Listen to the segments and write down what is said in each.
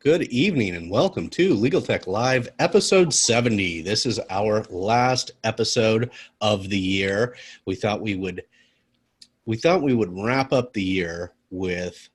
Good evening and welcome to LegalTech Live, episode 70. This is our last episode of the year. We thought we would wrap up the year with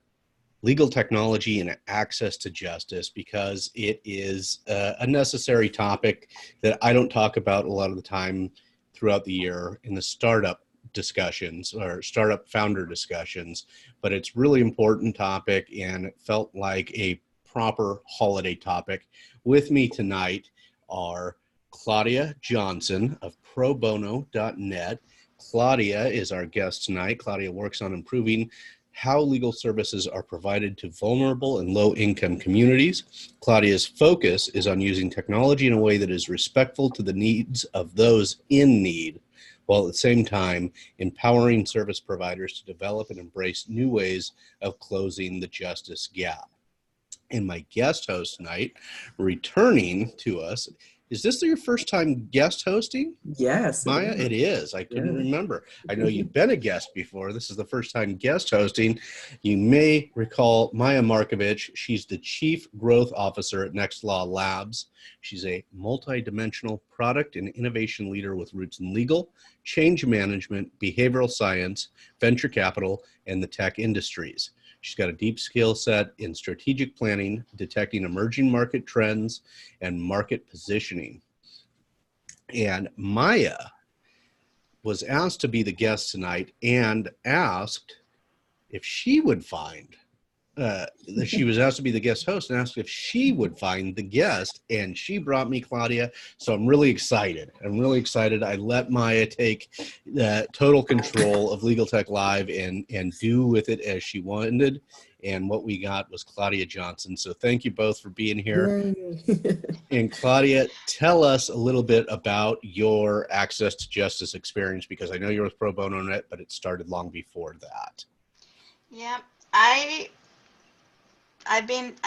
legal technology and access to justice because it is a necessary topic that I don't talk about a lot of the time throughout the year in the startup discussions or startup founder discussions, but it's really important topic and it felt like a proper holiday topic. With me tonight are Claudia Johnson of probono.net. Claudia is our guest tonight. Claudia works on improving how legal services are provided to vulnerable and low-income communities. Claudia's focus is on using technology in a way that is respectful to the needs of those in need, while at the same time empowering service providers to develop and embrace new ways of closing the justice gap. And my guest host tonight, returning to us, is this your first time guest hosting? Yes. Maya, it is. I couldn't remember. I know you've been a guest before. This is the first time guest hosting. You may recall Maya Markovich. She's the Chief Growth Officer at Nextlaw Labs. She's a multidimensional product and innovation leader with roots in legal, change management, behavioral science, venture capital, and the tech industries. She's got a deep skill set in strategic planning, detecting emerging market trends, and market positioning. And Maya was asked to be the guest tonight and asked if she would find, she was asked to be the guest host and asked if she would find the guest, and she brought me Claudia. So I'm really excited. I let Maya take total control of LegalTech Live and do with it as she wanted. And what we got was Claudia Johnson. So thank you both for being here. And Claudia, tell us a little bit about your access to justice experience, because I know you're with Pro Bono Net, but it started long before that. Yeah, I've been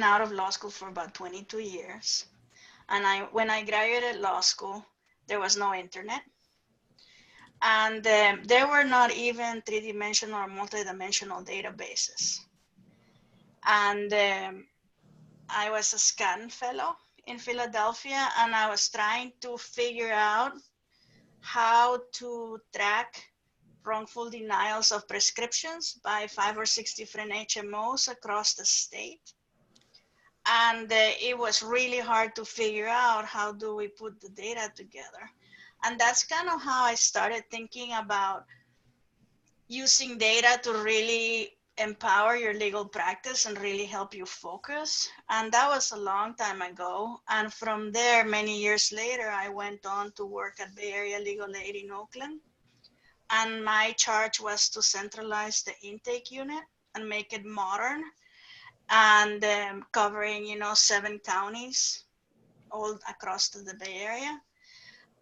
out of law school for about 22 years. And when I graduated law school, there was no internet. And there were not even three-dimensional or multi-dimensional databases. And I was a SCAN fellow in Philadelphia, and I was trying to figure out how to track wrongful denials of prescriptions by 5 or 6 different HMOs across the state. And it was really hard to figure out how do we put the data together. And that's kind of how I started thinking about using data to really empower your legal practice and really help you focus. And that was a long time ago. And from there, many years later, I went on to work at Bay Area Legal Aid in Oakland. And my charge was to centralize the intake unit and make it modern and covering, 7 counties all across the Bay Area.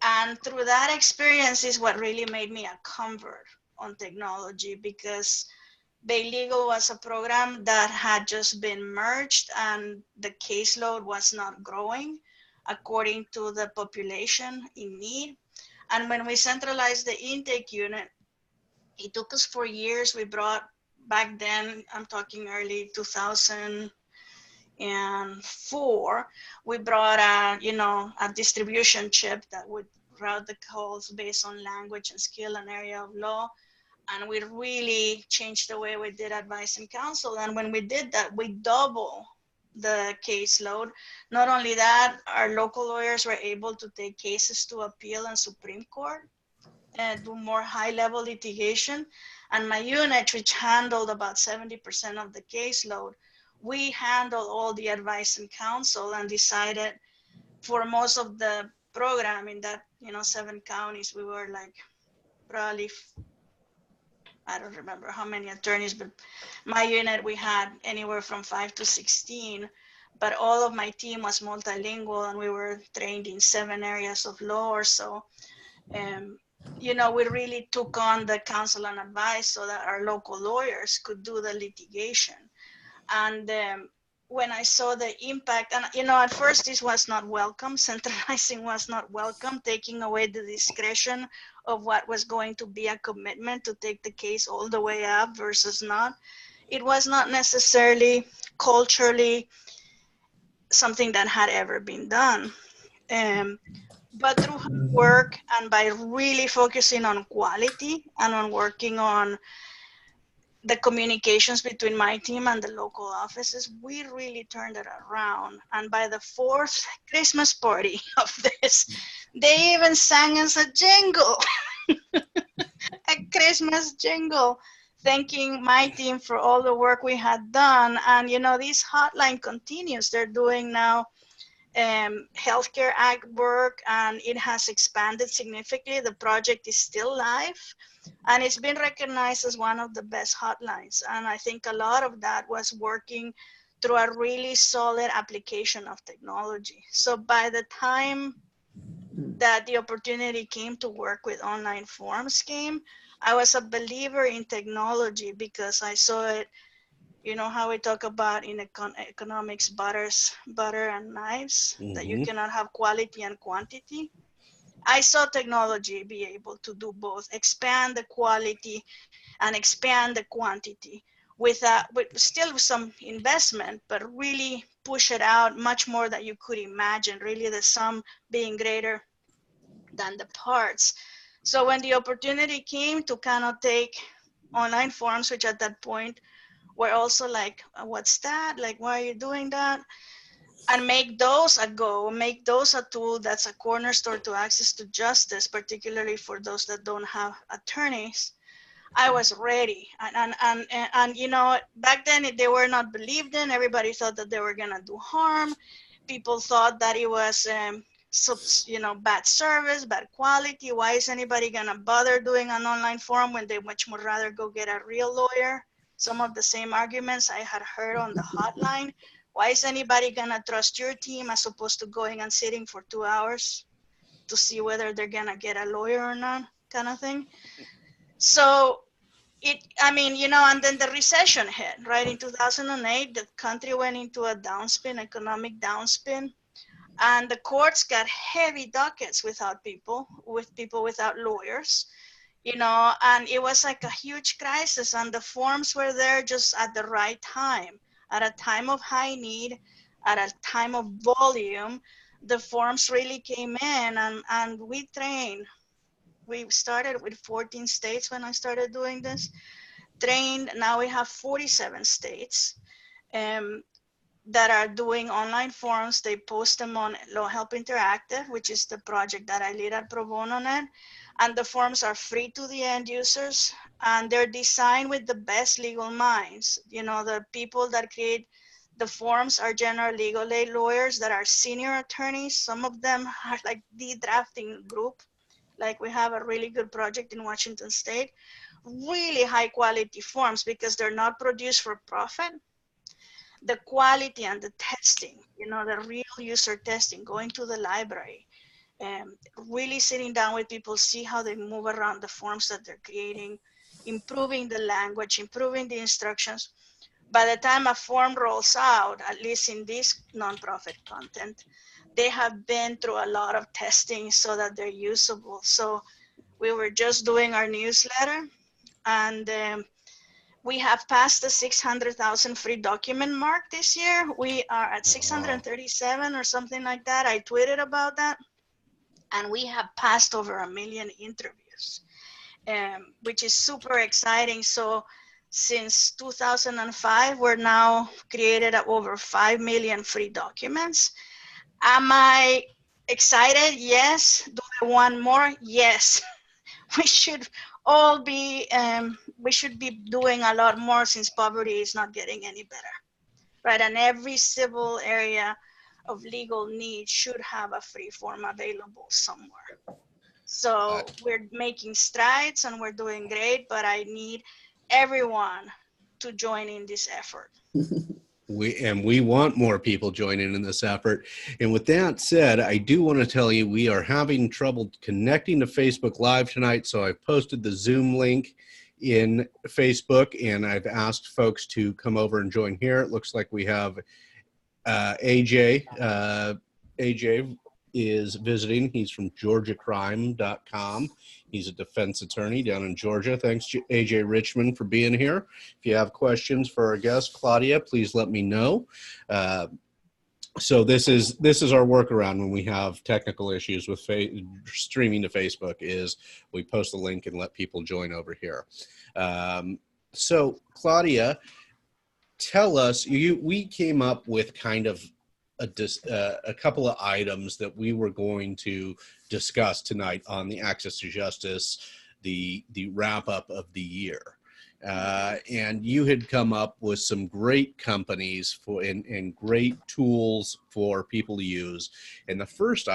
And through that experience is what really made me a convert on technology, because Bay Legal was a program that had just been merged and the caseload was not growing according to the population in need. And when we centralized the intake unit, it took us 4 years. We brought, back then, I'm talking early 2004, we brought a distribution chip that would route the calls based on language and skill and area of law. And we really changed the way we did advice and counsel. And when we did that, we doubled the caseload. Not only that, our local lawyers were able to take cases to appeal and Supreme Court and do more high-level litigation. And my unit, which handled about 70% of the caseload, we handled all the advice and counsel and decided for most of the program in that, 7 counties, we were like probably, I don't remember how many attorneys, but my unit, we had anywhere from 5 to 16, but all of my team was multilingual and we were trained in 7 areas of law or so. We really took on the counsel and advice so that our local lawyers could do the litigation. And when I saw the impact, and at first this was not welcome, centralizing was not welcome, taking away the discretion of what was going to be a commitment to take the case all the way up versus not. It was not necessarily culturally something that had ever been done. But through hard work and by really focusing on quality and on working on the communications between my team and the local offices, we really turned it around. And by the fourth Christmas party of this, they even sang us a jingle, a Christmas jingle, thanking my team for all the work we had done. And, you know, this hotline continues. They're doing now healthcare act work, and it has expanded significantly. The project is still live, and it's been recognized as one of the best hotlines. And I think a lot of that was working through a really solid application of technology. So by the time that the opportunity came to work with online forms came, I was a believer in technology because I saw it. You know how we talk about in economics, butter and knives, that you cannot have quality and quantity. I saw technology be able to do both, expand the quality and expand the quantity with still some investment, but really push it out much more than you could imagine, really the sum being greater than the parts. So when the opportunity came to kind of take online forms, which at that point were also like, what's that? Like, why are you doing that? And make those a go, make those a tool that's a cornerstone to access to justice, particularly for those that don't have attorneys. I was ready. And you know, back then they were not believed in. Everybody thought that they were gonna do harm. People thought that it was, you know, bad service, bad quality. Why is anybody gonna bother doing an online forum when they much more rather go get a real lawyer? Some of the same arguments I had heard on the hotline. Why is anybody gonna trust your team as opposed to going and sitting for 2 hours to see whether they're gonna get a lawyer or not, kind of thing? So I mean, you know, and then the recession hit, right? In 2008, the country went into a downspin, economic downspin, and the courts got heavy dockets with people without lawyers, you know, and it was like a huge crisis, and the forms were there just at the right time, at a time of high need, at a time of volume. The forms really came in, and we trained. We started with 14 states when I started doing this. Trained, now we have 47 states um, that are doing online forums. They post them on LawHelp Interactive, which is the project that I lead at Pro Bono Net. And the forms are free to the end users, and they're designed with the best legal minds. You know, the people that create the forms are general legal aid lawyers that are senior attorneys. Some of them are like the drafting group. Like we have a really good project in Washington State, really high quality forms because they're not produced for profit. The quality and the testing, you know, the real user testing, going to the library, really sitting down with people, see how they move around the forms that they're creating, improving the language, improving the instructions. By the time a form rolls out, at least in this nonprofit content, they have been through a lot of testing so that they're usable. So we were just doing our newsletter, and we have passed the 600,000 free document mark this year. We are at 637 or something like that. I tweeted about that. And we have passed over 1 million interviews, which is super exciting. So since 2005, we're now created over 5 million free documents. Am I excited? Yes. Do I want more? Yes. We should all be, we should be doing a lot more since poverty is not getting any better, right? And every civil area of legal need should have a free form available somewhere. So we're making strides and we're doing great, but I need everyone to join in this effort. We want more people joining in this effort. And with that said, I do want to tell you we are having trouble connecting to Facebook Live tonight. So I've posted the Zoom link in Facebook, and I've asked folks to come over and join here. It looks like we have AJ. AJ, is visiting. He's from GeorgiaCrime.com. He's a defense attorney down in Georgia. Thanks, AJ Richmond, for being here. If you have questions for our guest, Claudia, please let me know. So this is our workaround when we have technical issues with streaming to Facebook, is we post a link and let people join over here. So Claudia, tell us, we came up with kind of a couple of items that we were going to discuss tonight on the Access to Justice, the wrap up of the year. And you had come up with some great companies and great tools for people to use. And the first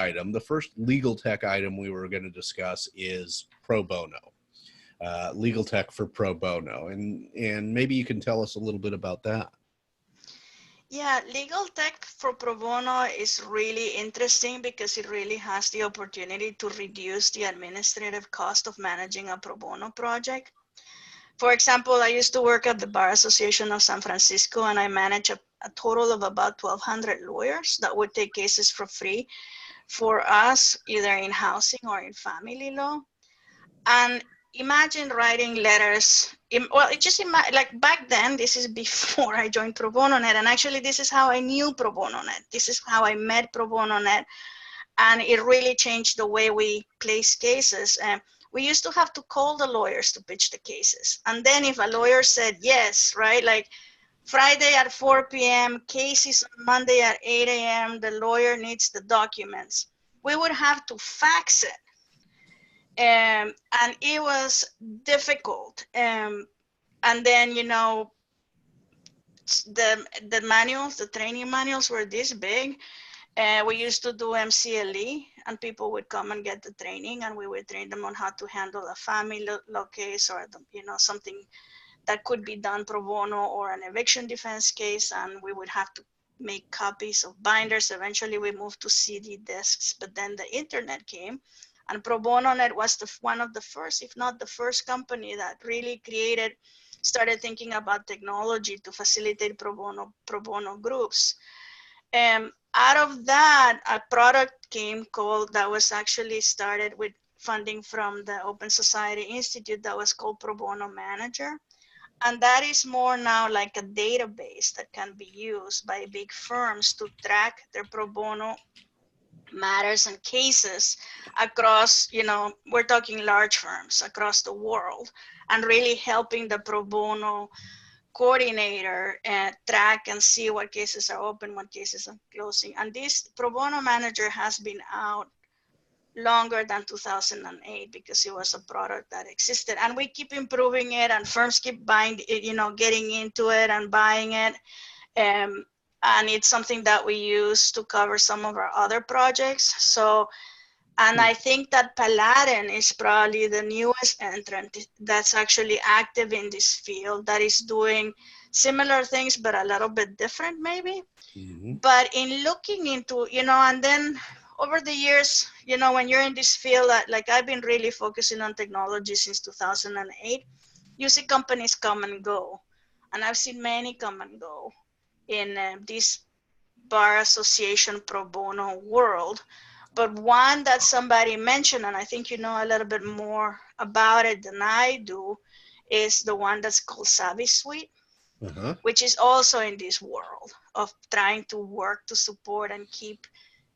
legal tech item we were going to discuss is pro bono. LegalTech for pro bono, and maybe you can tell us a little bit about that. Yeah, LegalTech for pro bono is really interesting because it really has the opportunity to reduce the administrative cost of managing a pro bono project. For example, I used to work at the Bar Association of San Francisco, and I manage a total of about 1,200 lawyers that would take cases for free for us, either in housing or in family law. And imagine writing letters. Like back then, this is before I joined Pro Bono Net, and actually this is how I knew Pro Bono Net. This is how I met Pro Bono Net, and it really changed the way we place cases. We used to have to call the lawyers to pitch the cases, and then if a lawyer said yes, right, like Friday at 4 p.m., case is on Monday at 8 a.m., the lawyer needs the documents, we would have to fax it. And it was difficult. And then, you know, the manuals, the training manuals were this big. We used to do MCLE, and people would come and get the training, and we would train them on how to handle a family law case, or something that could be done pro bono, or an eviction defense case, and we would have to make copies of binders. Eventually we moved to CD discs, but then the internet came, and Pro Bono Net was one of the first, if not the first company that really started thinking about technology to facilitate pro bono groups. Out of that, a product came that was actually started with funding from the Open Society Institute, that was called Pro Bono Manager. And that is more now like a database that can be used by big firms to track their pro bono matters and cases across, we're talking large firms across the world, and really helping the pro bono coordinator track and see what cases are open, what cases are closing. And this Pro Bono Manager has been out longer than 2008 because it was a product that existed, and we keep improving it, and firms keep buying it, getting into it and buying it. And it's something that we use to cover some of our other projects. So, and I think that Paladin is probably the newest entrant that's actually active in this field, that is doing similar things, but a little bit different maybe. Mm-hmm. But in looking into, and then over the years, when you're in this field, like I've been really focusing on technology since 2008, you see companies come and go. And I've seen many come and go in this Bar Association pro bono world. But one that somebody mentioned, and I think you know a little bit more about it than I do, is the one that's called Savvy Suite, which is also in this world of trying to work to support and keep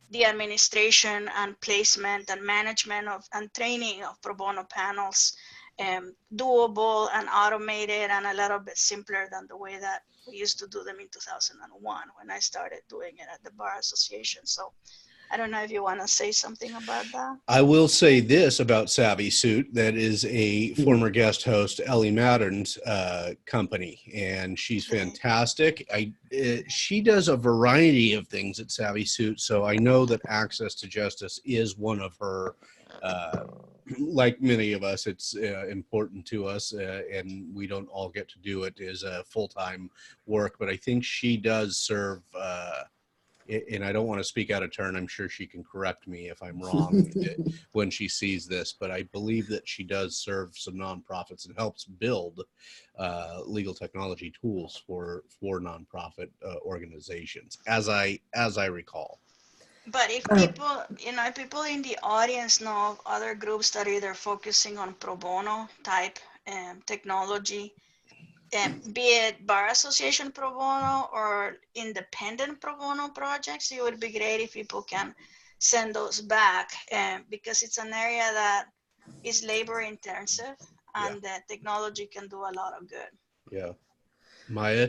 the administration and placement and management and training of pro bono panels doable and automated and a little bit simpler than the way that we used to do them in 2001 when I started doing it at the Bar Association. So I don't know if you want to say something about that. I will say this about Savvy Suit, that is a former guest host, Ellie Maddern's company, and she's fantastic. She does a variety of things at Savvy Suit, so I know that Access to Justice is one of her, like many of us, it's important to us, and we don't all get to do it as a full-time work, but I think she does serve and I don't want to speak out of turn. I'm sure she can correct me if I'm wrong when she sees this, but I believe that she does serve some nonprofits and helps build legal technology tools for nonprofit organizations, as I recall. But if people, if people in the audience know of other groups that are either focusing on pro bono type technology, be it bar association pro bono or independent pro bono projects, it would be great if people can send those back, because it's an area that is labor intensive, Yeah. and the technology can do a lot of good. Yeah. Maya?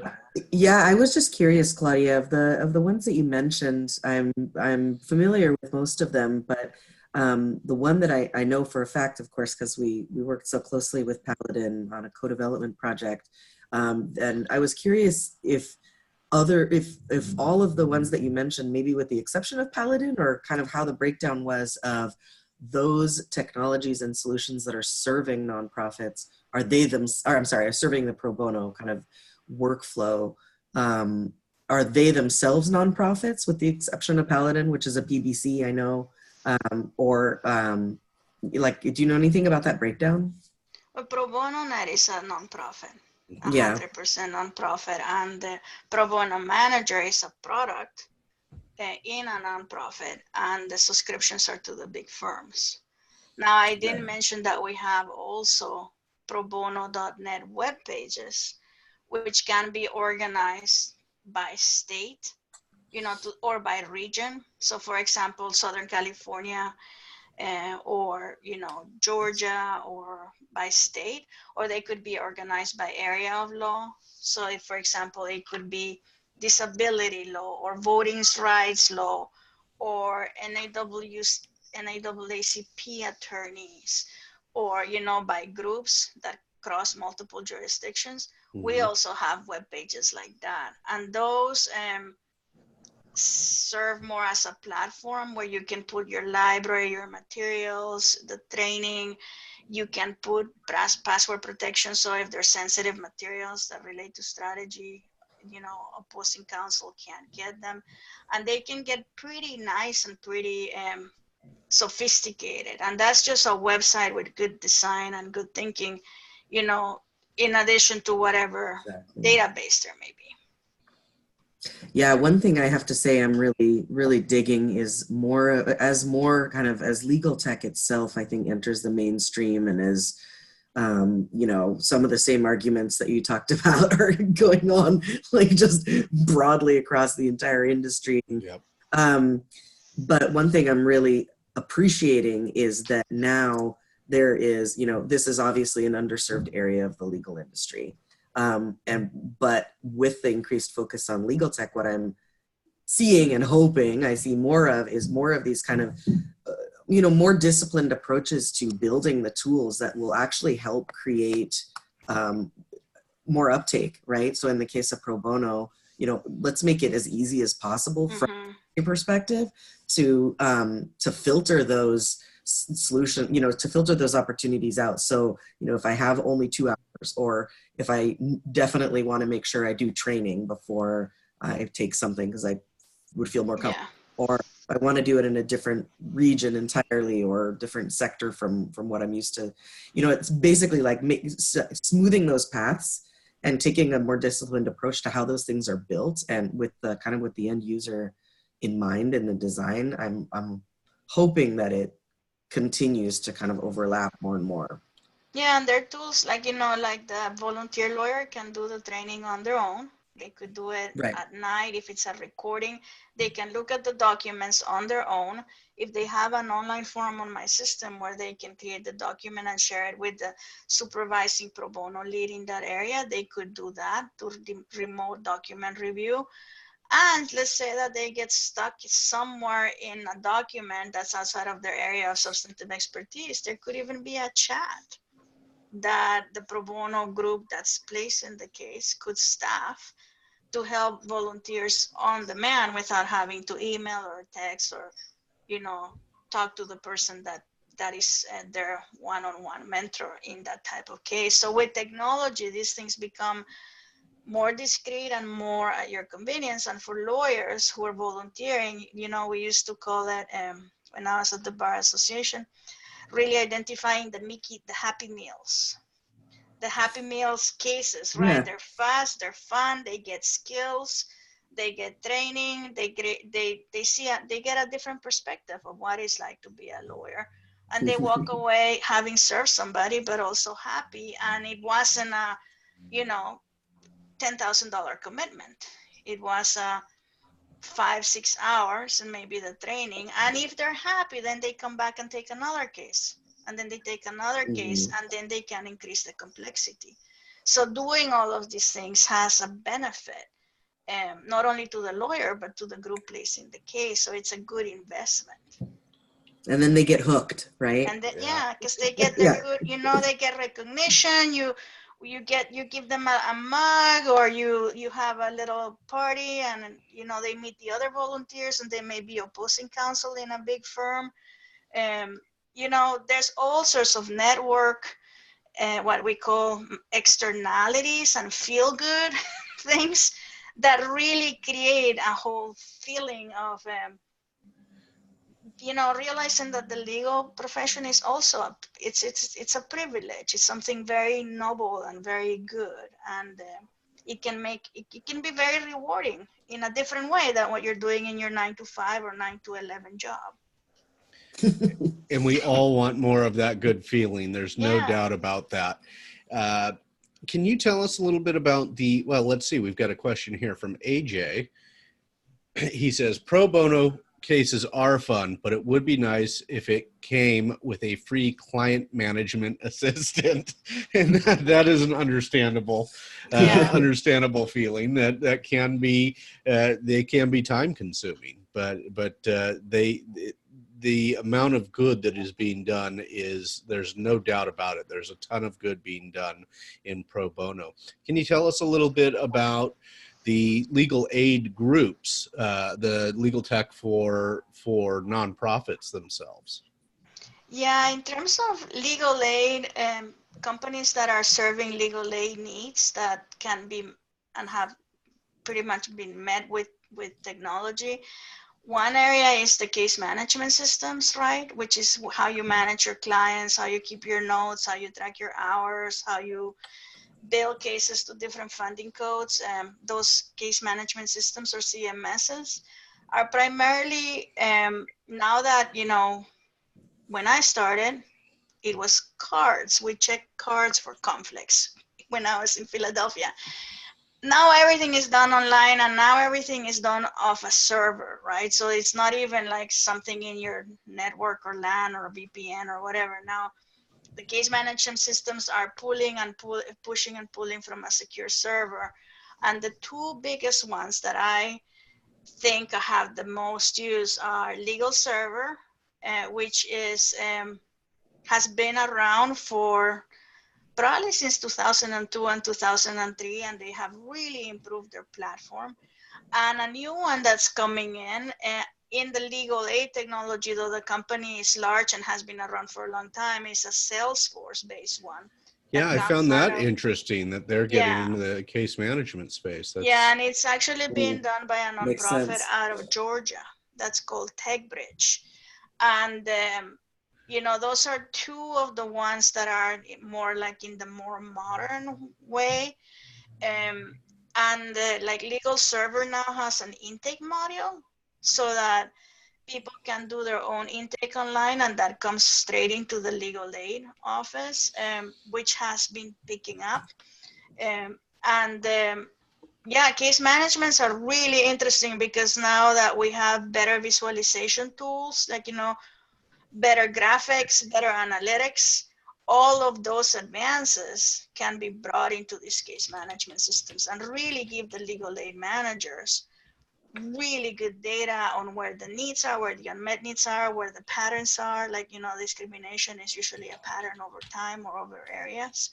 Yeah, I was just curious, Claudia, of the ones that you mentioned, I'm familiar with most of them, but the one that I know for a fact, of course, because we worked so closely with Paladin on a co-development project, and I was curious if all of the ones that you mentioned, maybe with the exception of Paladin, or kind of how the breakdown was of those technologies and solutions that are serving nonprofits, are they them? Or I'm sorry, are serving the pro bono kind of workflow, are they themselves nonprofits with the exception of Paladin, which is a PBC, I know, or like, do you know anything about that breakdown? Well, pro bono net is a nonprofit, Yeah. 100% nonprofit, and the pro bono manager is a product in a nonprofit, and the subscriptions are to the big firms. Now, I didn't mention that we have also pro bono.net web pages, which can be organized by state, or by region. So for example, Southern California, or Georgia, or by state, or they could be organized by area of law. So if, for example, it could be disability law or voting rights law, or NAACP attorneys, or by groups that cross multiple jurisdictions. We also have web pages like that, and those serve more as a platform where you can put your library, your materials, the training. You can put password protection, so if there's sensitive materials that relate to strategy, opposing counsel can't get them, and they can get pretty nice and pretty sophisticated. And that's just a website with good design and good thinking, in addition to whatever database there may be. Yeah, one thing I have to say I'm really, really digging is more kind of as legal tech itself, I think, enters the mainstream, and as some of the same arguments that you talked about are going on, like just broadly across the entire industry. Yep. But one thing I'm really appreciating is that now there is, this is obviously an underserved area of the legal industry. But with the increased focus on legal tech, what I'm seeing and hoping I see more of is more of these kind of, more disciplined approaches to building the tools that will actually help create more uptake, right? So in the case of pro bono, let's make it as easy as possible from a perspective to filter those solution, to filter those opportunities out. So, if I have only 2 hours, or if I definitely want to make sure I do training before I take something because I would feel more comfortable, or I want to do it in a different region entirely or different sector from what I'm used to, it's basically like smoothing those paths and taking a more disciplined approach to how those things are built, and with the end user in mind in the design. I'm hoping that it continues to kind of overlap more and more. Yeah, and there are tools like, like the volunteer lawyer can do the training on their own. They could do it at night. If it's a recording, they can look at the documents on their own. If they have an online form on my system where they can create the document and share it with the supervising pro bono lead in that area, they could do that to remote document review. And let's say that they get stuck somewhere in a document that's outside of their area of substantive expertise. There could even be a chat that the pro bono group that's placed in the case could staff to help volunteers on demand without having to email or text or, talk to the person that is their one-on-one mentor in that type of case. So with technology, these things become more discreet and more at your convenience. And for lawyers who are volunteering, we used to call it, when I was at the Bar Association, really identifying the Happy Meals. The Happy Meals cases, right? Yeah. They're fast, they're fun, they get skills, they get training, they get a different perspective of what it's like to be a lawyer, and they walk away having served somebody, but also happy. And it wasn't a, you know, $10,000 commitment. It was a 5-6 hours and maybe the training. And if they're happy, then they come back and take another case, and then they take another case, and then they can increase the complexity. So doing all of these things has a benefit, not only to the lawyer, but to the group placing the case. So it's a good investment. And then they get hooked, right? And then, yeah, because they get their good, you know, they get recognition. You give them a mug, or you have a little party, and you know, they meet the other volunteers, and they may be opposing counsel in a big firm. You know, there's all sorts of network, what we call externalities and feel good things that really create a whole feeling of you know, realizing that the legal profession is also it's a privilege. It's something very noble and very good, and it can be very rewarding in a different way than what you're doing in your 9 to 5 or 9 to 11 job. And we all want more of that good feeling. There's no Yeah. doubt about that. Can you tell us a little bit about the, well, let's see, we've got a question here from AJ. He says, pro bono cases are fun, but it would be nice if it came with a free client management assistant. And that is an understandable, understandable feeling that can be, they can be time consuming, but the amount of good that is being done is, there's no doubt about it. There's a ton of good being done in pro bono. Can you tell us a little bit about the legal aid groups, the LegalTech for nonprofits themselves? Yeah, in terms of legal aid, companies that are serving legal aid needs that can be and have pretty much been met with technology. One area is the case management systems, right? Which is how you manage your clients, how you keep your notes, how you track your hours, how you bill cases to different funding codes. Those case management systems, or CMSs, are primarily, now that, you know, when I started, it was cards. We checked cards for conflicts when I was in Philadelphia. Now everything is done online, and now everything is done off a server, right? So it's not even like something in your network or LAN or VPN or whatever. Now the case management systems are pushing and pulling from a secure server. And the two biggest ones that I think have the most use are Legal Server, which is has been around for probably since 2002 and 2003, and they have really improved their platform. And a new one that's coming in the legal aid technology, though the company is large and has been around for a long time, is a Salesforce-based one. Yeah, I found that interesting that they're getting into the case management space. Yeah, and it's actually being done by a Makes nonprofit sense. out of Georgia that's called TechBridge. And you know, those are two of the ones that are more like in the more modern way. And like Legal Server now has an intake module, so that people can do their own intake online, and that comes straight into the legal aid office, which has been picking up. Yeah, case managements are really interesting, because now that we have better visualization tools, like, you know, better graphics, better analytics, all of those advances can be brought into these case management systems and really give the legal aid managers really good data on where the needs are, where the unmet needs are, where the patterns are. Like, you know, discrimination is usually a pattern over time or over areas.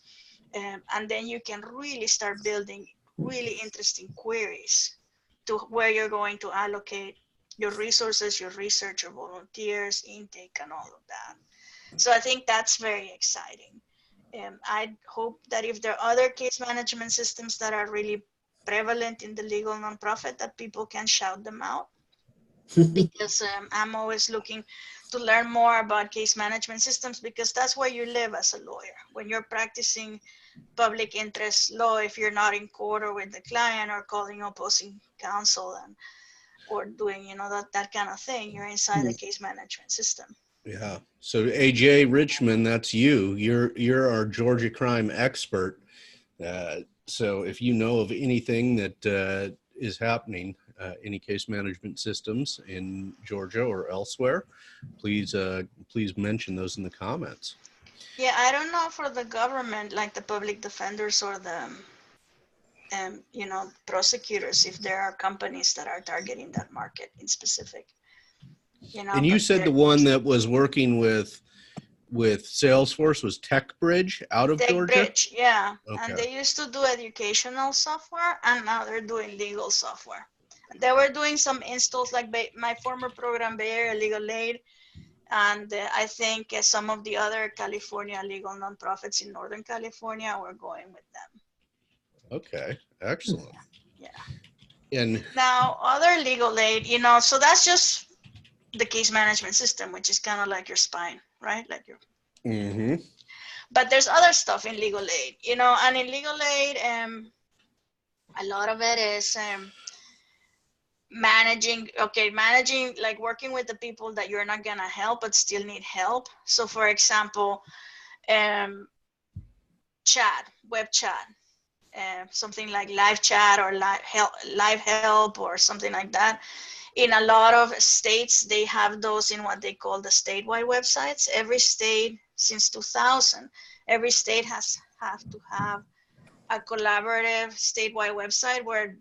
And then you can really start building really interesting queries to where you're going to allocate your resources, your research, your volunteers, intake, and all of that. So I think that's very exciting. I hope that if there are other case management systems that are really prevalent in the legal nonprofit, that people can shout them out, because I'm always looking to learn more about case management systems, because that's where you live as a lawyer. When you're practicing public interest law if you're not in court or with the client or calling opposing counsel and or doing, you know, that kind of thing. You're inside the case management system. Yeah. So AJ Richmond, that's you. You're our Georgia crime expert. So if you know of anything that is happening, any case management systems in Georgia or elsewhere, please mention those in the comments. Yeah, I don't know for the government, like the public defenders or the you know, prosecutors, if there are companies that are targeting that market in specific. You know, and you said the one that was working with Salesforce was TechBridge out of Georgia? TechBridge, yeah. Okay. And they used to do educational software, and now they're doing legal software. They were doing some installs, like my former program, Bay Area Legal Aid, and I think some of the other California legal nonprofits in Northern California were going with them. Okay, excellent. Yeah. And now other legal aid, you know, so that's just the case management system, which is kind of like your spine, right? Like your. But there's other stuff in legal aid, you know, and in legal aid, a lot of it is managing, like working with the people that you're not gonna help but still need help. So for example, chat, web chat, something like live chat or live help or something like that. In a lot of states, they have those in what they call the statewide websites. Every state since 2000, every state have to have a collaborative statewide website where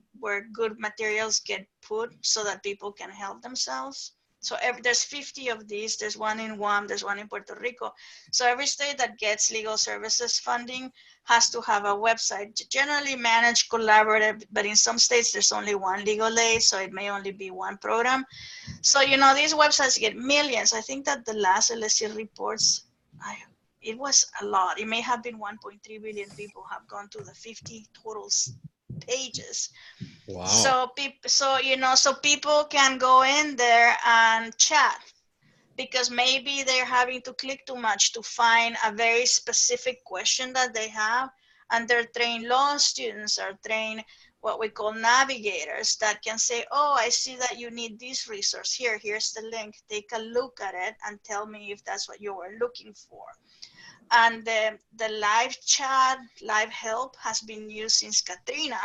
good materials get put so that people can help themselves. So there's 50 of these. There's one in Guam, there's one in Puerto Rico. So every state that gets legal services funding has to have a website, generally managed collaborative, but in some states there's only one legal aid, so it may only be one program. So, you know, these websites get millions. I think that the last LSC reports, it was a lot. It may have been 1.3 billion people have gone to the 50 total pages. wow. So you know, so people can go in there and chat because maybe they're having to click too much to find a very specific question that they have, and they're trained law students are trained what we call navigators that can say, oh, I see that you need this resource here. Here's the link. Take a look at it and tell me if that's what you were looking for. And the live chat, live help has been used since Katrina.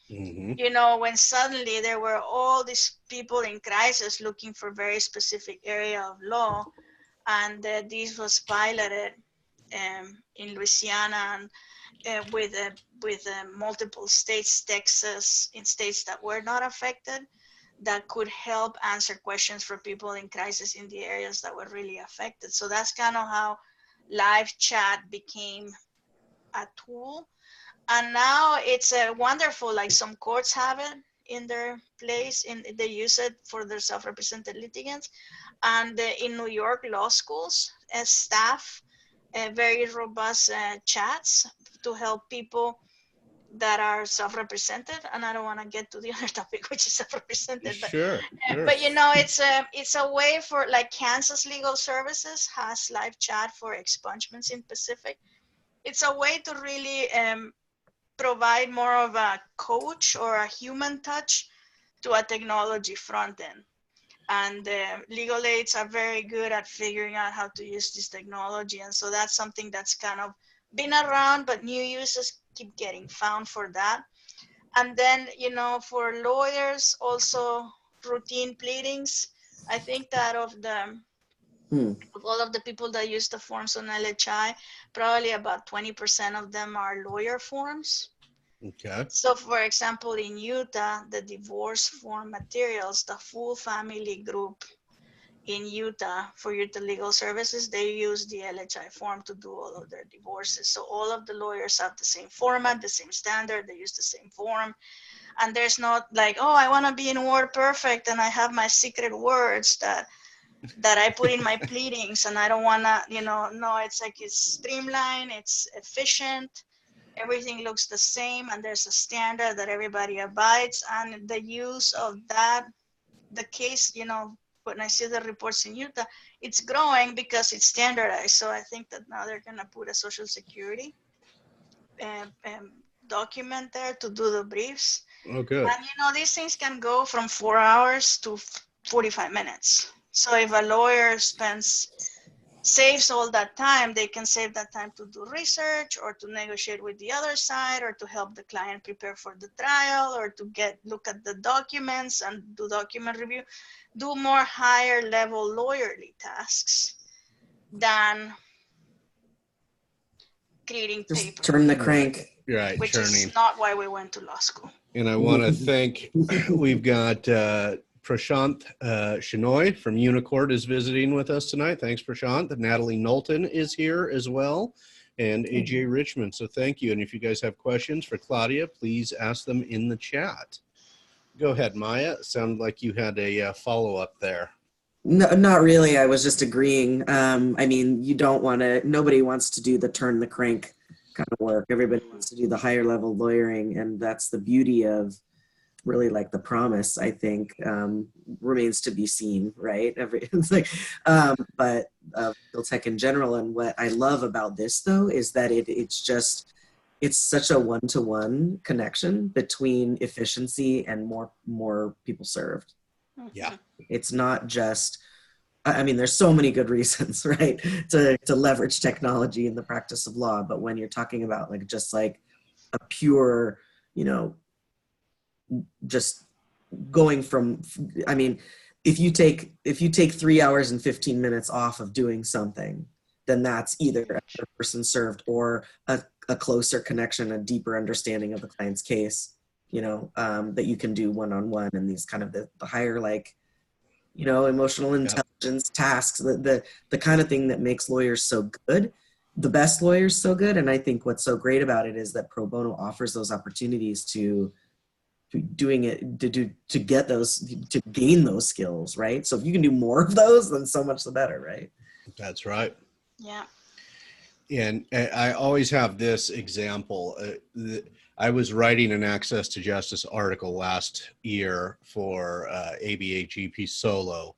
You know, when suddenly there were all these people in crisis looking for very specific area of law, and this was piloted in Louisiana and with multiple states, Texas, in states that were not affected, that could help answer questions for people in crisis in the areas that were really affected. So that's kind of how live chat became a tool. And now it's wonderful, like some courts have it in their place, they use it for their self-represented litigants. And in New York law schools, staff very robust chats to help people that are self-represented. And I don't want to get to the other topic, which is self-represented. But, sure. But you know, it's a way for, like Kansas Legal Services has live chat for expungements in Pacific. It's a way to really provide more of a coach or a human touch to a technology front end. And legal aids are very good at figuring out how to use this technology. And so that's something that's kind of been around, but new users keep getting found for that. And then, you know, for lawyers, also routine pleadings. I think that of all of the people that use the forms on LHI, probably about 20% of them are lawyer forms. Okay. So for example, in Utah, the divorce form materials, the full family group in Utah for Utah Legal Services, they use the LHI form to do all of their divorces. So all of the lawyers have the same format, the same standard, they use the same form. And there's not like, oh, I want to be in Word Perfect and I have my secret words that I put in my pleadings and I don't want to, you know, no, it's like it's streamlined, it's efficient. Everything looks the same and there's a standard that everybody abides, and the use of that, the case, you know, when I see the reports in Utah, it's growing because it's standardized. So I think that now they're going to put a social security document there to do the briefs. Oh, good. And these things can go from 4 hours to 45 minutes. So if a lawyer saves all that time, they can save that time to do research or to negotiate with the other side or to help the client prepare for the trial or to look at the documents and do document review, do more higher level lawyerly tasks than creating Just paper, turn the crank. Right, which churning. is not why we went to law school. And I want to thank, we've got Prashant Shenoy from Unicord is visiting with us tonight. Thanks, Prashant. Natalie Knowlton is here as well, and AJ Richmond. So thank you. And if you guys have questions for Claudia, please ask them in the chat. Go ahead, Maya. Sounded like you had a follow-up there. No, not really. I was just agreeing. I mean, nobody wants to do the turn the crank kind of work. Everybody wants to do the higher level lawyering. And that's the beauty of really like the promise, I think, remains to be seen, right? It's like, but LegalTech in general. And what I love about this though, is that it's such a one-to-one connection between efficiency and more people served. Yeah. It's not just, I mean, there's so many good reasons, right, to leverage technology in the practice of law. But when you're talking about like just like a pure, just going from, I mean, if you take 3 hours and 15 minutes off of doing something, then that's either a person served or a closer connection, a deeper understanding of the client's case, that you can do one-on-one, and these kind of the higher, like, emotional intelligence tasks, the kind of thing that makes lawyers so good, the best lawyers so good. And I think what's so great about it is that pro bono offers those opportunities to doing it, to gain those skills, right? So if you can do more of those, then so much the better, right? That's right. Yeah. And I always have this example. I was writing an Access to Justice article last year for ABA GP Solo,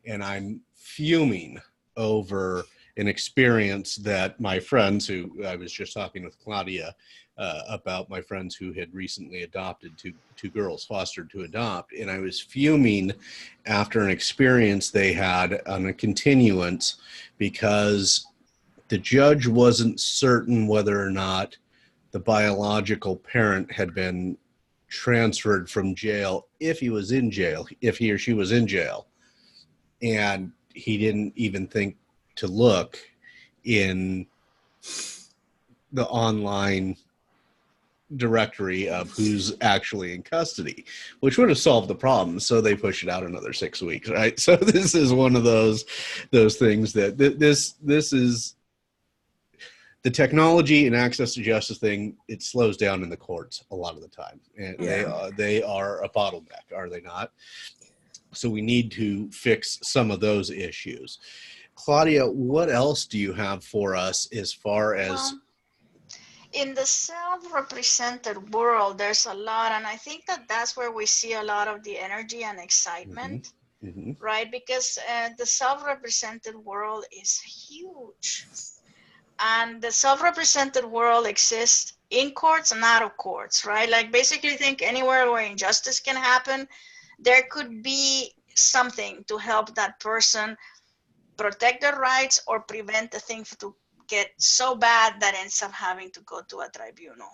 and I'm fuming over an experience that my friends, who I was just talking with Claudia about, my friends who had recently adopted two girls, fostered to adopt, and I was fuming after an experience they had on a continuance because the judge wasn't certain whether or not the biological parent had been transferred from jail if he or she was in jail. And he didn't even think to look in the online directory of who's actually in custody, which would have solved the problem. So they push it out another 6 weeks, right? So this is one of those things that this is the technology and access to justice thing. It slows down in the courts a lot of the time, and they are a bottleneck, are they not? So we need to fix some of those issues. Claudia, what else do you have for us as far as? In the self-represented world, there's a lot, and I think that's where we see a lot of the energy and excitement, right? Because the self-represented world is huge. And the self-represented world exists in courts and out of courts, right? Like basically think anywhere where injustice can happen, there could be something to help that person protect their rights or prevent the thing to get so bad that ends up having to go to a tribunal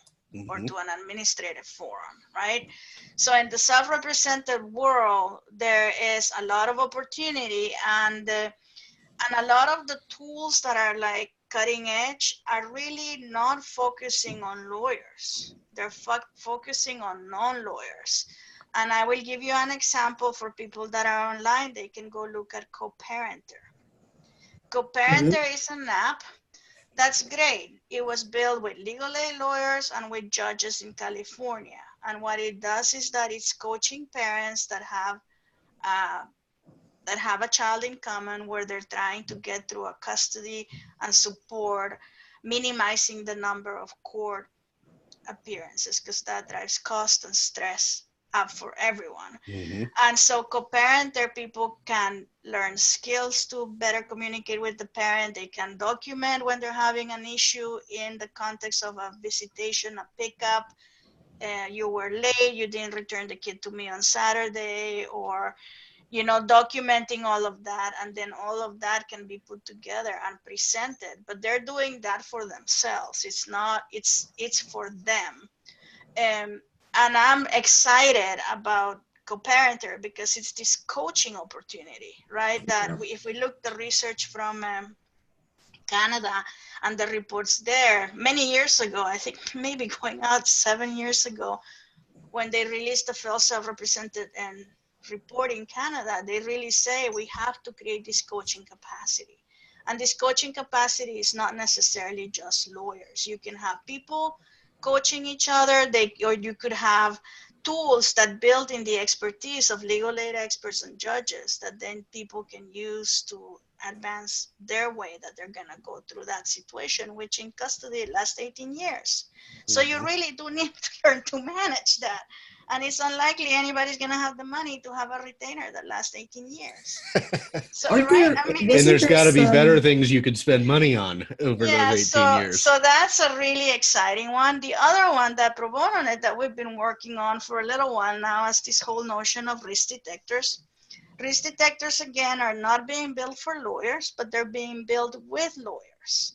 or to an administrative forum, right? So in the self-represented world, there is a lot of opportunity, and a lot of the tools that are like cutting edge are really not focusing on lawyers. They're focusing on non-lawyers. And I will give you an example for people that are online. They can go look at Co-Parenter. Co-Parenter is an app that's great. It was built with legal aid lawyers and with judges in California. And what it does is that it's coaching parents that have a child in common where they're trying to get through a custody and support, minimizing the number of court appearances, because that drives cost and stress app for everyone. Mm-hmm. And so co-parenter people can learn skills to better communicate with the parent. They can document when they're having an issue in the context of a visitation, a pickup. You were late, you didn't return the kid to me on Saturday, or documenting all of that, and then all of that can be put together and presented. But they're doing that for themselves. It's not, it's for them. And I'm excited about co-parenter because it's this coaching opportunity, right? That if we look the research from Canada and the reports there many years ago, I think maybe going out 7 years ago, when they released the FEL self-represented and report in Canada, they really say we have to create this coaching capacity. And this coaching capacity is not necessarily just lawyers. You can have people coaching each other, or you could have tools that build in the expertise of legal aid experts and judges that then people can use to advance their way that they're going to go through that situation, which in custody lasts 18 years. So you really do need to learn to manage that. And it's unlikely anybody's going to have the money to have a retainer that lasts 18 years. So, right? I mean, and there's got to be better things you could spend money on over those 18 years. So that's a really exciting one. The other one that pro bono net that we've been working on for a little while now is this whole notion of risk detectors. Risk detectors, again, are not being built for lawyers, but they're being built with lawyers.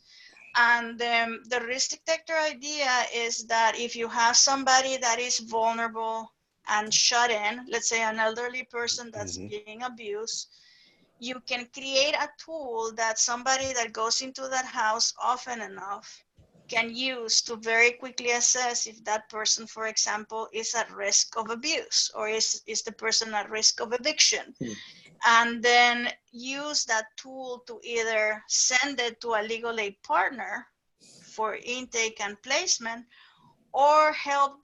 And the risk detector idea is that if you have somebody that is vulnerable and shut in, let's say an elderly person that's being abused, you can create a tool that somebody that goes into that house often enough can use to very quickly assess if that person, for example, is at risk of abuse, or is the person at risk of eviction. And then use that tool to either send it to a legal aid partner for intake and placement, or help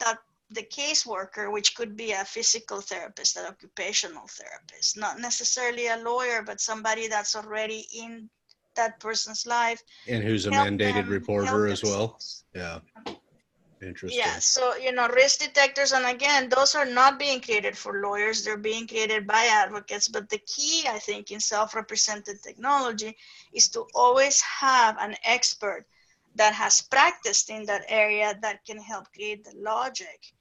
the caseworker, which could be a physical therapist, an occupational therapist, not necessarily a lawyer, but somebody that's already in that person's life. And who's a mandated reporter as well. Yeah. Interesting. Yeah, so, risk detectors, and again, those are not being created for lawyers. They're being created by advocates. But the key, I think, in self-represented technology is to always have an expert that has practiced in that area that can help create the logic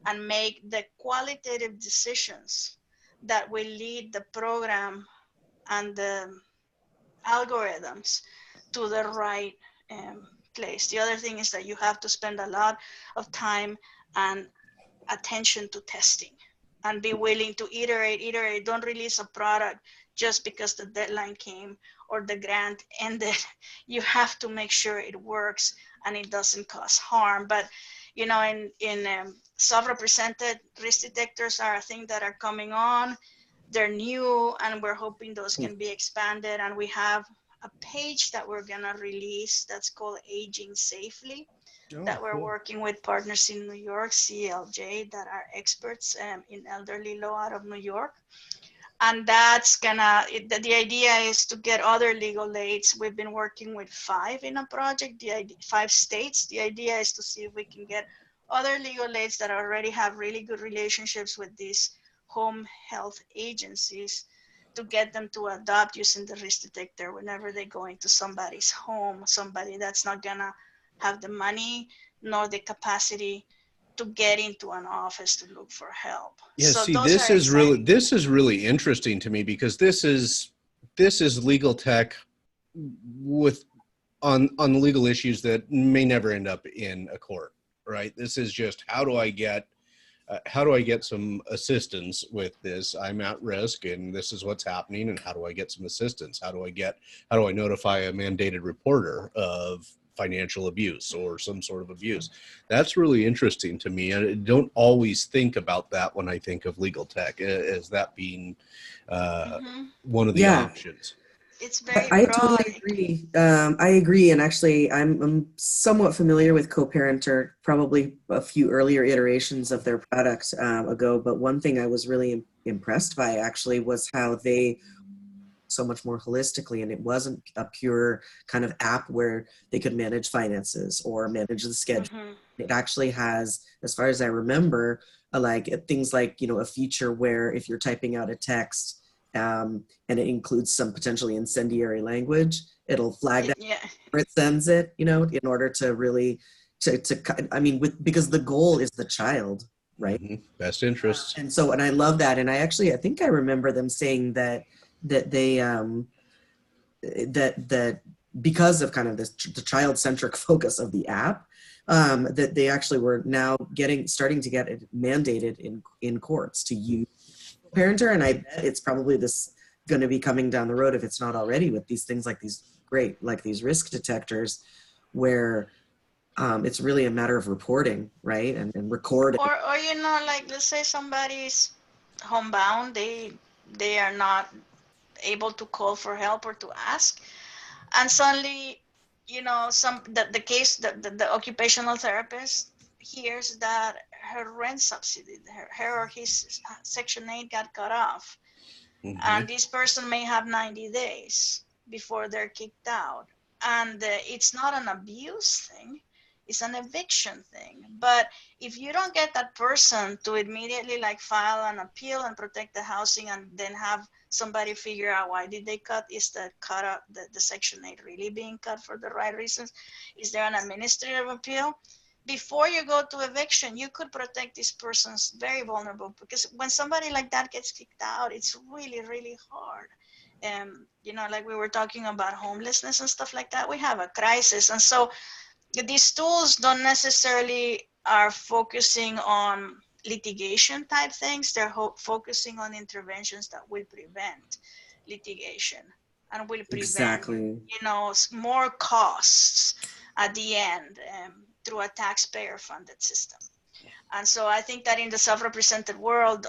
and make the qualitative decisions that will lead the program and the algorithms to the right place. The other thing is that you have to spend a lot of time and attention to testing and be willing to iterate. Don't release a product just because the deadline came or the grant ended. You have to make sure it works and it doesn't cause harm. But in self-represented risk detectors are a thing that are coming on. They're new, and we're hoping those can be expanded. And we have a page that we're gonna release that's called Aging Safely, that we're working with partners in New York, CLJ, that are experts in elderly law out of New York. And that's the idea is to get other legal aids. We've been working with 5 in a project, 5 states. The idea is to see if we can get other legal aids that already have really good relationships with these home health agencies to get them to adopt using the risk detector whenever they go into somebody's home, somebody that's not gonna have the money nor the capacity to get into an office to look for help. Yeah, so see, this is really interesting to me, because this is legal tech with on legal issues that may never end up in a court, right? This is just how do I get some assistance with this? I'm at risk and this is what's happening, and how do I get some assistance? How do I notify a mandated reporter of financial abuse or some sort of abuse? That's really interesting to me. I don't always think about that when I think of legal tech as that being one of the options. It's very I broad. totally agree. I agree. And actually, I'm somewhat familiar with co-parenter, probably a few earlier iterations of their products ago. But one thing I was really impressed by actually was how they so much more holistically, and it wasn't a pure kind of app where they could manage finances or manage the schedule. It actually has, as far as I remember, like things like, a feature where if you're typing out a text and it includes some potentially incendiary language, it'll flag that before it sends it, in order to really, because the goal is the child, right? Mm-hmm. Best interests. And so, and I love that. And I think I remember them saying that they, that because of kind of this, the child-centric focus of the app, that they actually were now starting to get it mandated in courts to use parenter. And I bet it's probably going to be coming down the road, if it's not already, with these things like these risk detectors, where it's really a matter of reporting, right? And recording. Or like, let's say somebody's homebound, they are not able to call for help or to ask, and suddenly, the occupational therapist hears that her rent subsidy, her or his Section 8 got cut off, and this person may have 90 days before they're kicked out. And it's not an abuse thing, it's an eviction thing. But if you don't get that person to immediately file an appeal and protect the housing, and then have somebody figure out why did they cut, is the Section 8 really being cut for the right reasons? Is there an administrative appeal? Before you go to eviction, you could protect this person's very vulnerable, because when somebody like that gets kicked out, it's really, really hard. Like we were talking about homelessness and stuff like that, we have a crisis. And so these tools don't necessarily are focusing on litigation type things. They're focusing on interventions that will prevent litigation and will prevent, more costs at the end through a taxpayer funded system. And so I think that in the self-represented world,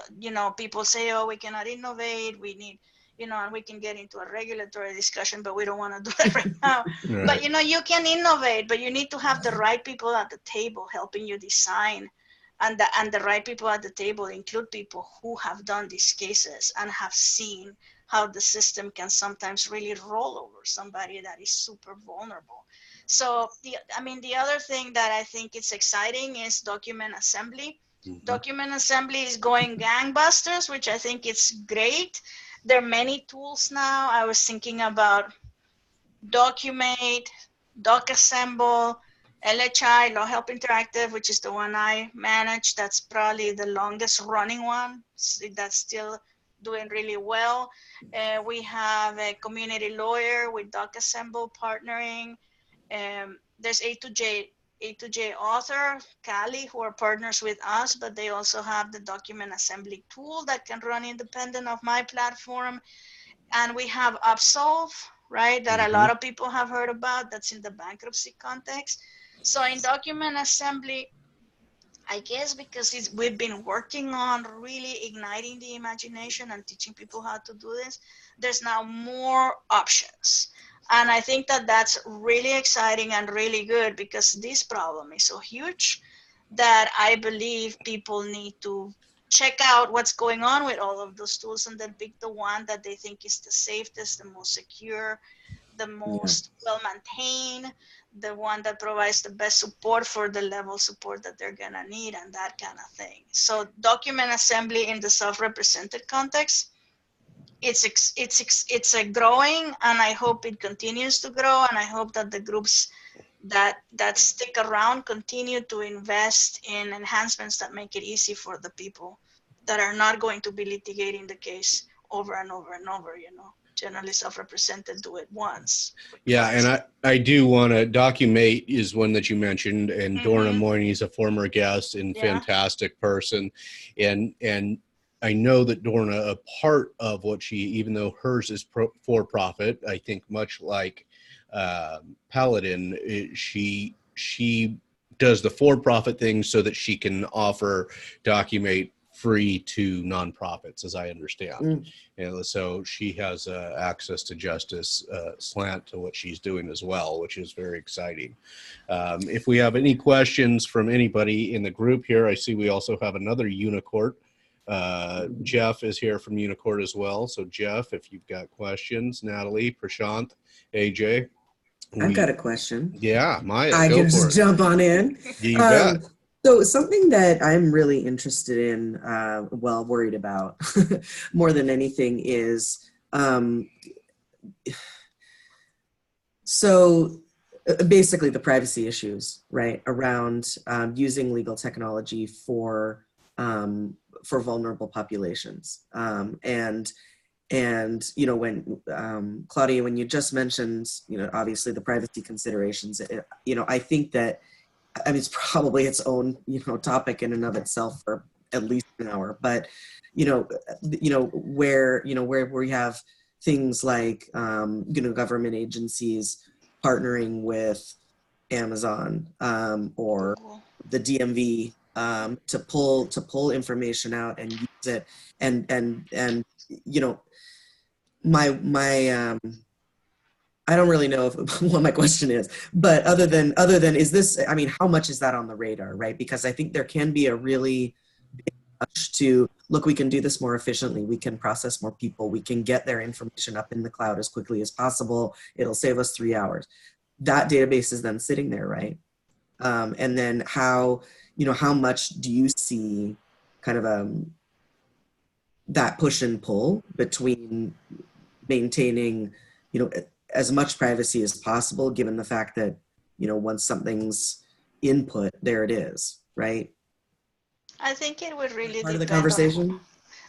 people say, oh, we cannot innovate, we need, and we can get into a regulatory discussion, but we don't want to do that right now. Right. But, you can innovate, but you need to have the right people at the table helping you design. And the right people at the table include people who have done these cases and have seen how the system can sometimes really roll over somebody that is super vulnerable. So the other thing that I think is exciting is document assembly. Mm-hmm. Document assembly is going gangbusters, which I think is great. There are many tools now. I was thinking about Documate, DocAssemble, LHI, LawHelp Interactive, which is the one I manage. That's probably the longest running one. That's still doing really well. We have a community lawyer with DocAssemble partnering. There's A2J author, Cali, who are partners with us, but they also have the document assembly tool that can run independent of my platform. And we have Absolve, right, that a lot of people have heard about. That's in the bankruptcy context. So in document assembly, I guess because we've been working on really igniting the imagination and teaching people how to do this, there's now more options. And I think that that's really exciting and really good, because this problem is so huge that I believe people need to check out what's going on with all of those tools and then pick the one that they think is the safest, the most secure, the most well-maintained, the one that provides the best support for the level of support that they're gonna need, and that kind of thing. So document assembly in the self-represented context, it's a growing, and I hope it continues to grow, and I hope that the groups that stick around continue to invest in enhancements that make it easy for the people that are not going to be litigating the case over and over and over, generally self-represented do it once. Yeah, and I do want to document is one that you mentioned, and Dorna Moyni is a former guest and fantastic person. And I know that Dorna, a part of what she, even though hers is for-profit, I think much like Paladin, she does the for-profit thing so that she can offer Documate free to nonprofits, as I understand. And so she has access to justice slant to what she's doing as well, which is very exciting. If we have any questions from anybody in the group here, I see we also have another Unicourt. Jeff is here from Unicourt as well. So Jeff, if you've got questions, Natalie, Prashant, AJ. I've got a question. Yeah, Maya, I go can for just it. jump on in. Yeah, you bet. So something that I'm really interested in, well, worried about more than anything is, so basically the privacy issues, right, around using legal technology for vulnerable populations. And you know, when Claudia, when you just mentioned, you know, obviously the privacy considerations, you know, I think that, I mean, it's probably its own, you know, topic in and of itself for at least an hour. But where we have things like you know, government agencies partnering with Amazon or Google. the DMV to pull information out and use it, and you know, my I don't really know if, what my question is, but other than is this, I mean, how much is that on the radar, right? Because I think there can be a really big rush to look, we can do this more efficiently, we can process more people, we can get their information up in the cloud as quickly as possible, it'll save us 3 hours. That database is then sitting there, right? And then how, you know, how much do you see kind of that push and pull between maintaining, you know, as much privacy as possible, given the fact that, you know, once something's input, there it is, right? I think it would really Part of the depend on who. conversation.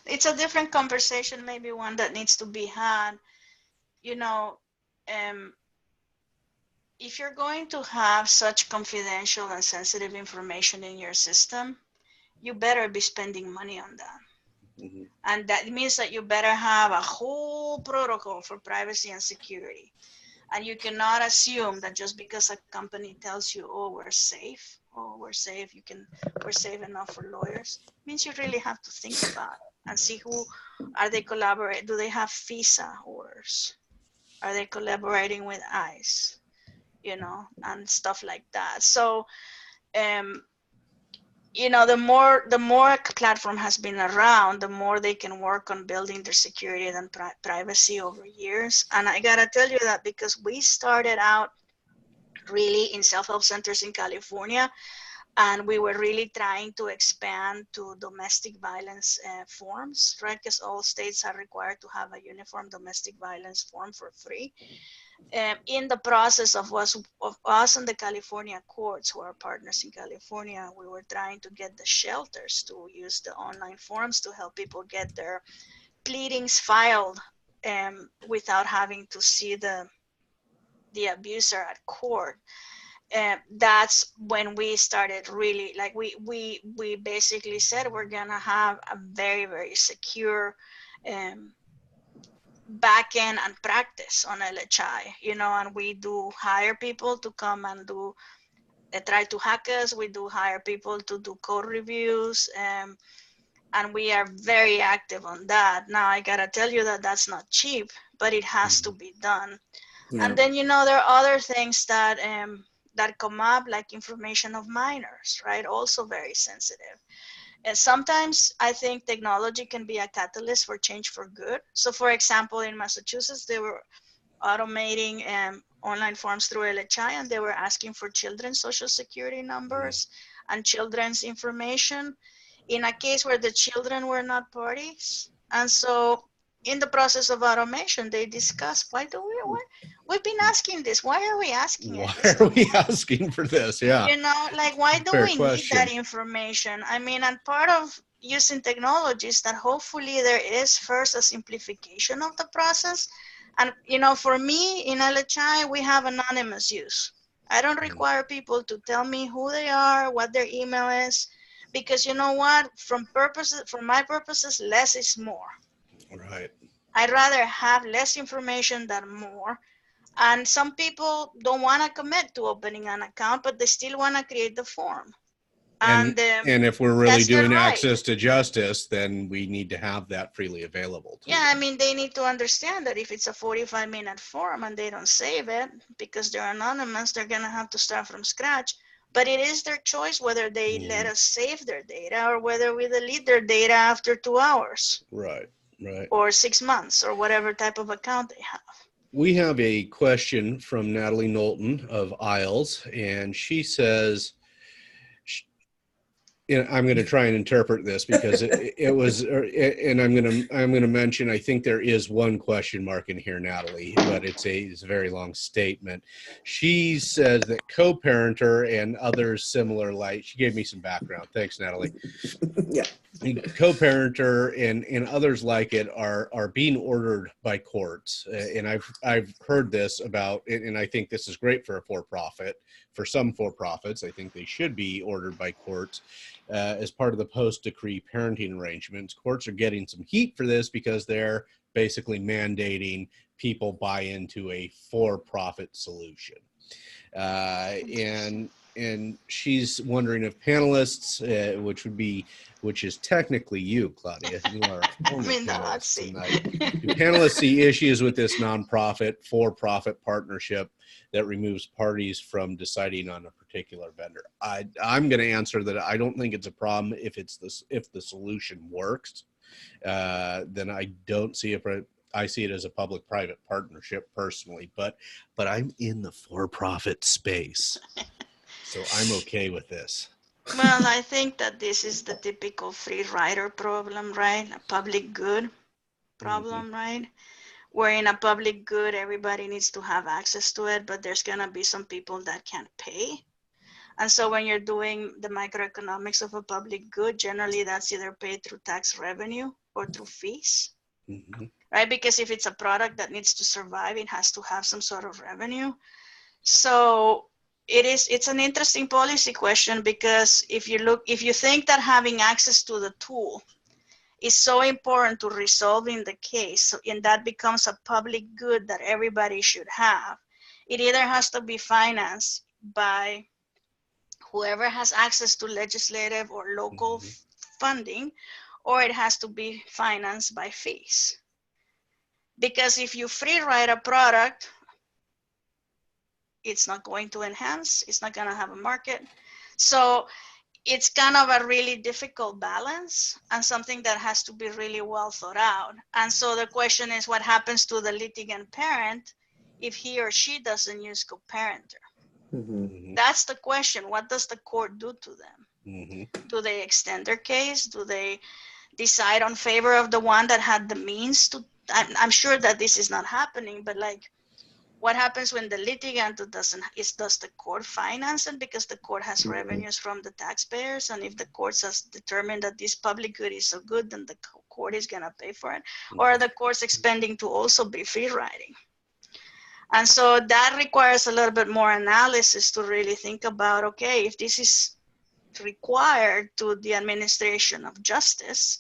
It's a different conversation, maybe one that needs to be had. You know, um, if you're going to have such confidential and sensitive information in your system, you better be spending money on that. Mhm. And that means that you better have a whole protocol for privacy and security. And you cannot assume that just because a company tells you, oh, we're safe, we're safe enough for lawyers, it means you really have to think about it and see who are they collaborate. Do they have FISA orders? Are they collaborating with ICE? You know, and stuff like that. So, you know, the more a platform has been around, the more they can work on building their security and privacy over years. And I gotta tell you that because we started out really in self-help centers in California, and we were really trying to expand to domestic violence forms, right? Because all states are required to have a uniform domestic violence form for free. In the process of us and the California courts, who are partners in California, we were trying to get the shelters to use the online forms to help people get their pleadings filed without having to see the abuser at court. That's when we started really, like, we basically said we're gonna have a very, very secure back end and practice on LHI, you know, and we do hire people to come and do try to hack us. We do hire people to do code reviews, and we are very active on that. Now I gotta tell you that that's not cheap, but it has to be done. Yeah. And then, you know, there are other things that that come up, like information of minors, right? Also very sensitive. And sometimes I think technology can be a catalyst for change for good. So for example, in Massachusetts, they were automating online forms through LHI, and they were asking for children's social security numbers and children's information in a case where the children were not parties. And so in the process of automation, they discussed, we've been asking this. Why are we asking it Why this are time? we asking for this? Yeah, You know, like, why do fair we need that question. information? I mean, and part of using technology is that hopefully there is first a simplification of the process. And, you know, for me in LHI, we have anonymous use. I don't require people to tell me who they are, what their email is, because you know what, for my purposes, less is more. Right. I'd rather have less information than more. And some people don't want to commit to opening an account, but they still want to create the form. And And and if we're really that's their doing right. access to justice, then we need to have that freely available to Yeah, I them. mean, they need to understand that if it's a 45-minute form and they don't save it because they're anonymous, they're going to have to start from scratch. But it is their choice whether they let us save their data or whether we delete their data after 2 hours Right, right. or 6 months or whatever type of account they have. We have a question from Natalie Knowlton of Isles, and she says, I'm going to try and interpret this because it was, and I'm going to mention, I think there is one question mark in here, Natalie, but it's a very long statement. She says that co-parenter and others similar, like, she gave me some background. Thanks, Natalie. Yeah. Co-parenter and others like it are being ordered by courts, and I've heard this about, and I think this is great for a for-profit. For some for-profits, I think they should be ordered by courts as part of the post-decree parenting arrangements. Courts are getting some heat for this because they're basically mandating people buy into a for-profit solution, and she's wondering if panelists, which is technically you, Claudia, you are only panelist tonight. Do panelists see issues with this nonprofit for-profit partnership that removes parties from deciding on a particular vendor? I'm going to answer that I don't think it's a problem if the solution works. Then I don't see it. I see it as a public-private partnership personally, but I'm in the for-profit space, so I'm okay with this. Well, I think that this is the typical free rider problem, right? A public good problem, right? Where in a public good, everybody needs to have access to it, but there's gonna be some people that can't pay. And so when you're doing the microeconomics of a public good, generally that's either paid through tax revenue or through fees, right? Because if it's a product that needs to survive, it has to have some sort of revenue. So it's an interesting policy question, because if you think that having access to the tool is so important to resolving the case, and that becomes a public good that everybody should have, it either has to be financed by whoever has access to legislative or local funding, or it has to be financed by fees. Because if you free ride a product, it's not going to enhance, it's not going to have a market. So it's kind of a really difficult balance, and something that has to be really well thought out. And so the question is, what happens to the litigant parent if he or she doesn't use co-parenter? That's the question. What does the court do to them? Do they extend their case? Do they decide on favor of the one that had the means to? I'm sure that this is not happening, but like, what happens when the litigant does the court finance it because the court has revenues from the taxpayers? And if the courts has determined that this public good is so good, then the court is going to pay for it? Or are the courts expending to also be free riding? And so that requires a little bit more analysis to really think about, okay, if this is required to the administration of justice,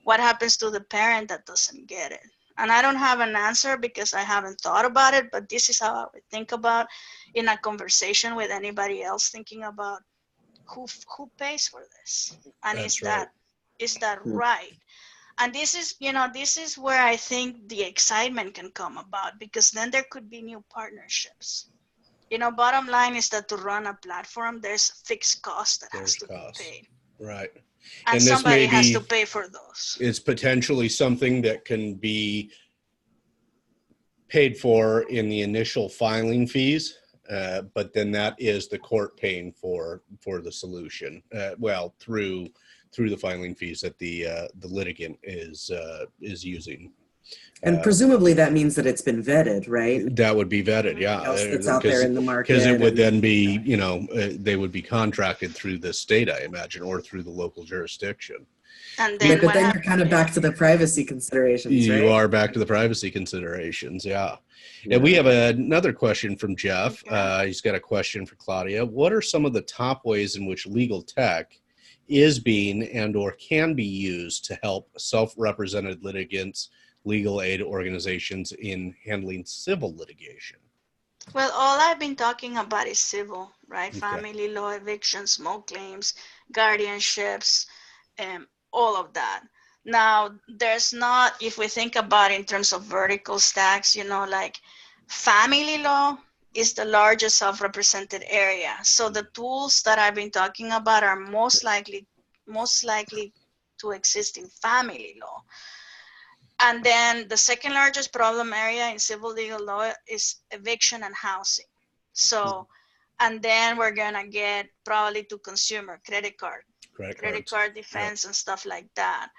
what happens to the parent that doesn't get it? And I don't have an answer because I haven't thought about it, but this is how I would think about in a conversation with anybody else, thinking about who pays for this, and is that right? And this is where I think the excitement can come about, because then there could be new partnerships. Bottom line is that to run a platform, there's fixed cost that has to be paid. Right. And somebody has to pay for those. It's potentially something that can be paid for in the initial filing fees, but then that is the court paying for the solution. Through the filing fees that the litigant is using. And presumably that means that it's been vetted, right? That would be vetted, yeah. Else that's out there in the market. Because it would then be, they would be contracted through the state, I imagine, or through the local jurisdiction. And then, but then you're kind of back to the privacy considerations, right? You are back to the privacy considerations, yeah. And we have another question from Jeff. He's got a question for Claudia. What are some of the top ways in which LegalTech is being and or can be used to help self-represented litigants, legal aid organizations in handling civil litigation? Well, all I've been talking about is civil, right? Okay. Family law, evictions, small claims, guardianships, all of that. Now, there's not, if we think about in terms of vertical stacks, like family law is the largest self-represented area. So the tools that I've been talking about are most likely to exist in family law. And then the second largest problem area in civil legal law is eviction and housing. So, and then we're gonna get probably to consumer credit card credit card defense, and stuff like that.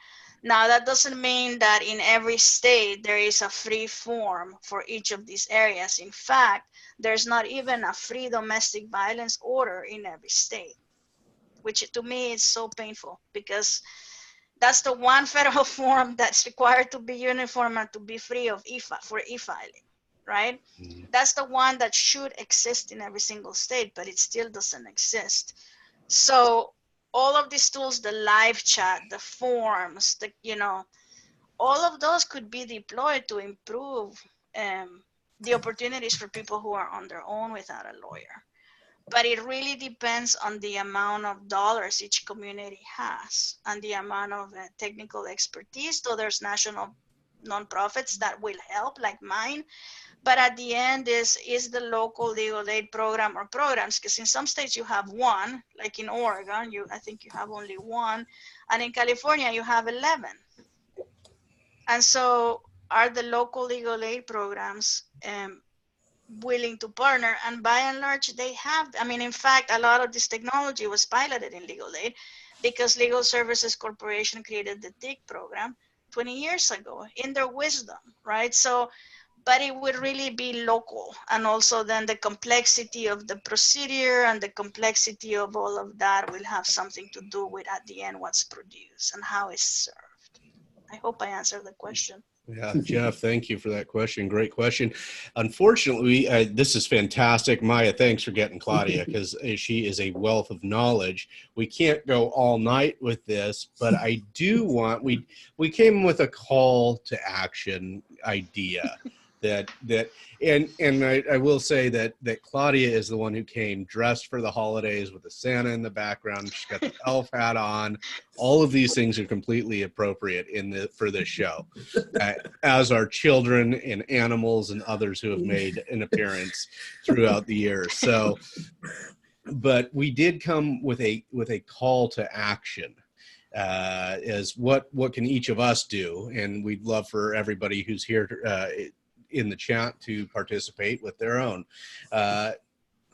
Now, that doesn't mean that in every state there is a free form for each of these areas. In fact, there's not even a free domestic violence order in every state, which to me is so painful, because that's the one federal form that's required to be uniform and to be free of for e-filing, right? Mm-hmm. That's the one that should exist in every single state, but it still doesn't exist. So all of these tools, the live chat, the forms, all of those could be deployed to improve the opportunities for people who are on their own without a lawyer. But it really depends on the amount of dollars each community has and the amount of technical expertise. So there's national nonprofits that will help, like mine. But at the end is the local legal aid program or programs, because in some states you have one, like in Oregon, I think you have only one, and in California you have 11. And so are the local legal aid programs willing to partner? And by and large, they have. I mean, in fact, a lot of this technology was piloted in legal aid because Legal Services Corporation created the TIC program 20 years ago in their wisdom, right? So, but it would really be local. And also then the complexity of the procedure and the complexity of all of that will have something to do with, at the end, what's produced and how it's served. I hope I answered the question. Yeah, Jeff, thank you for that question. Great question. Unfortunately, this is fantastic. Maya, thanks for getting Claudia, because she is a wealth of knowledge. We can't go all night with this, but I do want, we came with a call to action idea and I will say that Claudia is the one who came dressed for the holidays with the Santa in the background. She's got the elf hat on. All of these things are completely appropriate for this show, as are children and animals and others who have made an appearance throughout the years. So, but we did come with a call to action. As what can each of us do, and we'd love for everybody who's here in the chat to participate with their own.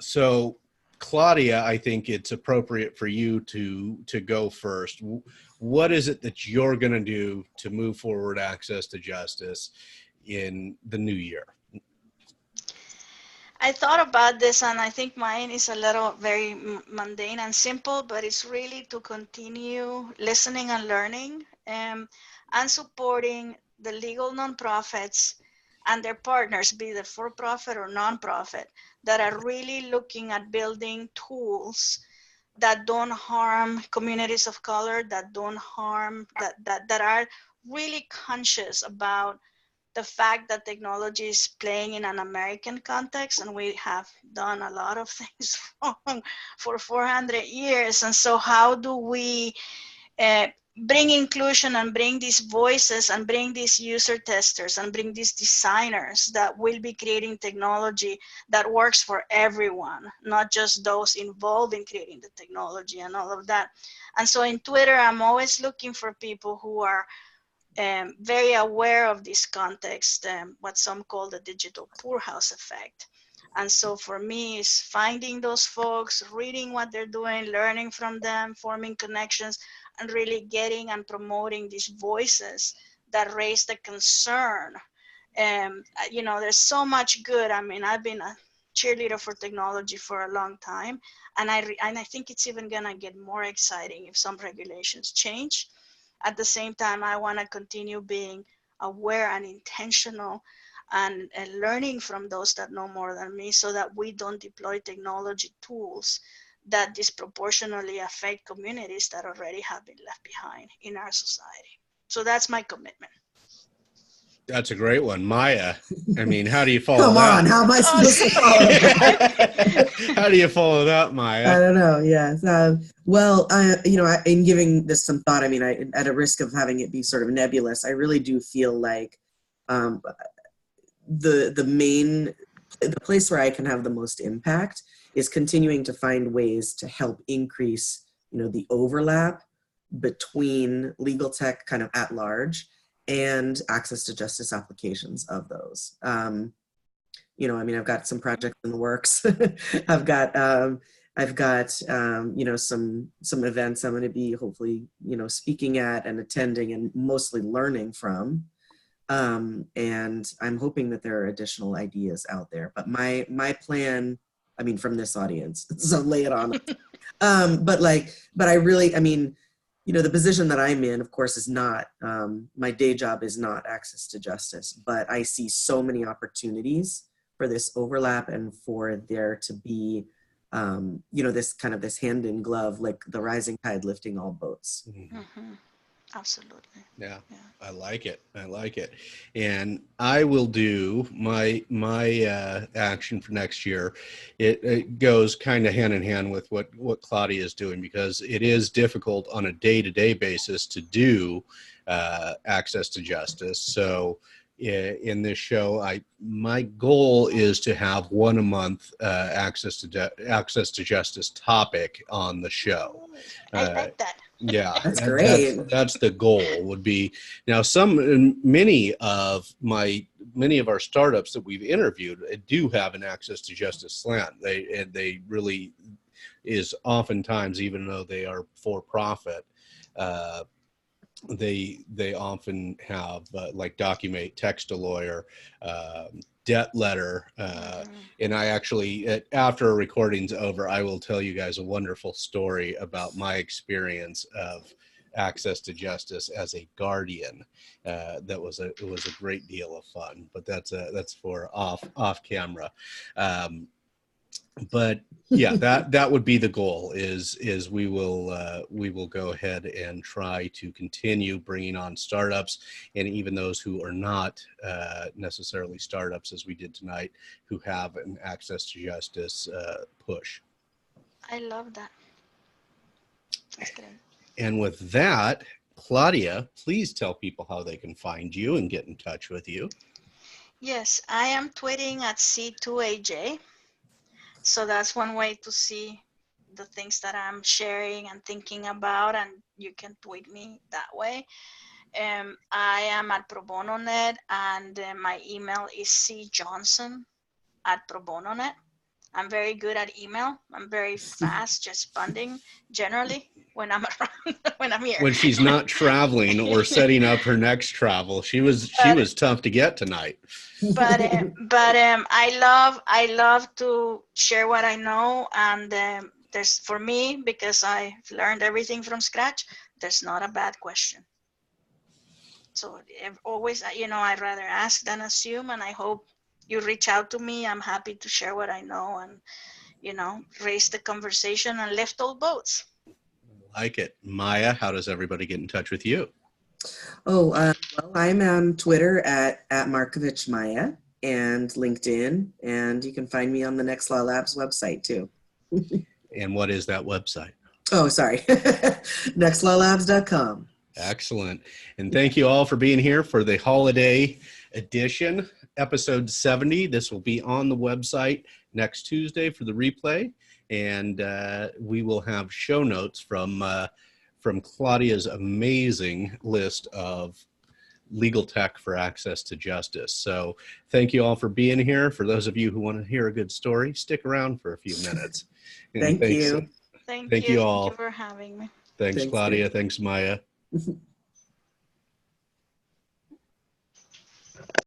So Claudia, I think it's appropriate for you to go first. What is it that you're going to do to move forward access to justice in the new year? I thought about this, and I think mine is a little very mundane and simple, but it's really to continue listening and learning and supporting the legal nonprofits and their partners, be they for-profit or nonprofit, that are really looking at building tools that don't harm communities of color, that don't harm, that are really conscious about the fact that technology is playing in an American context, and we have done a lot of things wrong for 400 years. And so how do we bring inclusion and bring these voices and bring these user testers and bring these designers that will be creating technology that works for everyone, not just those involved in creating the technology and all of that. And so in Twitter, I'm always looking for people who are very aware of this context, what some call the digital poorhouse effect. And so for me, it's finding those folks, reading what they're doing, learning from them, forming connections, and really getting and promoting these voices that raise the concern. There's so much good. I mean, I've been a cheerleader for technology for a long time, and I think it's even gonna get more exciting if some regulations change. At the same time, I want to continue being aware and intentional and learning from those that know more than me, so that we don't deploy technology tools that disproportionately affect communities that already have been left behind in our society. So that's my commitment. That's a great one. Maya, I mean, how do you follow Come that? on, how am I supposed to follow that? How do you follow that, Maya? I don't know, yes. Well, in giving this some thought, I mean, at a risk of having it be sort of nebulous, I really do feel like the place where I can have the most impact is continuing to find ways to help increase, the overlap between legal tech kind of at large and access to justice applications of those. I mean, I've got some projects in the works. I've got I've got, you know, some events I'm going to be hopefully, you know, speaking at and attending and mostly learning from. And I'm hoping that there are additional ideas out there. But my plan, I mean, from this audience, so lay it on. But I really, I mean, you know, the position that I'm in, of course, is not, my day job is not access to justice, but I see so many opportunities for this overlap and for there to be, you know, this kind of this hand in glove, like the rising tide lifting all boats. Mm-hmm. Absolutely. Yeah, I like it. I like it. And I will do my action for next year. It goes kind of hand in hand with what Claudia is doing, because it is difficult on a day-to-day basis to do access to justice. So in this show, my goal is to have one a month access to justice topic on the show. I like that. Yeah, That's great. That's the goal. Would be now many of our startups that we've interviewed do have an access to justice slant. They really is oftentimes, even though they are for profit, they often have like Documate, Text a Lawyer, Debt Letter, and I actually, after a recording's over, I will tell you guys a wonderful story about my experience of access to justice as a guardian. It was a great deal of fun, but that's for off camera. But yeah, that would be the goal. Is we will go ahead and try to continue bringing on startups, and even those who are not necessarily startups, as we did tonight, who have an access to justice push. I love that. That's great. And with that, Claudia, please tell people how they can find you and get in touch with you. Yes, I am tweeting at C2AJ. So that's one way to see the things that I'm sharing and thinking about, and you can tweet me that way. I am at Pro Bono Net, and my email is cjohnson@probononet. I'm very good at email. I'm very fast responding generally when I'm around, when I'm here. When she's not traveling or setting up her next travel, she was tough to get tonight. But I love to share what I know, and there's, for me, because I've learned everything from scratch, there's not a bad question. So always, you know, I'd rather ask than assume, and I hope you reach out to me. I'm happy to share what I know and, you know, raise the conversation and lift all boats. Like it. Maya, how does everybody get in touch with you? Oh, well, I'm on Twitter at Markovich Maya, and LinkedIn, and you can find me on the Nextlaw Labs website too. And what is that website? Oh, sorry. Nextlawlabs.com. Excellent. And thank you all for being here for the holiday edition, episode 70. This will be on the website next Tuesday for the replay. And we will have show notes from Claudia's amazing list of legal tech for access to justice. So thank you all for being here. For those of you who want to hear a good story, stick around for a few minutes. Thank you. Thank you all. for having me. Thanks, Claudia. Thanks, Maya.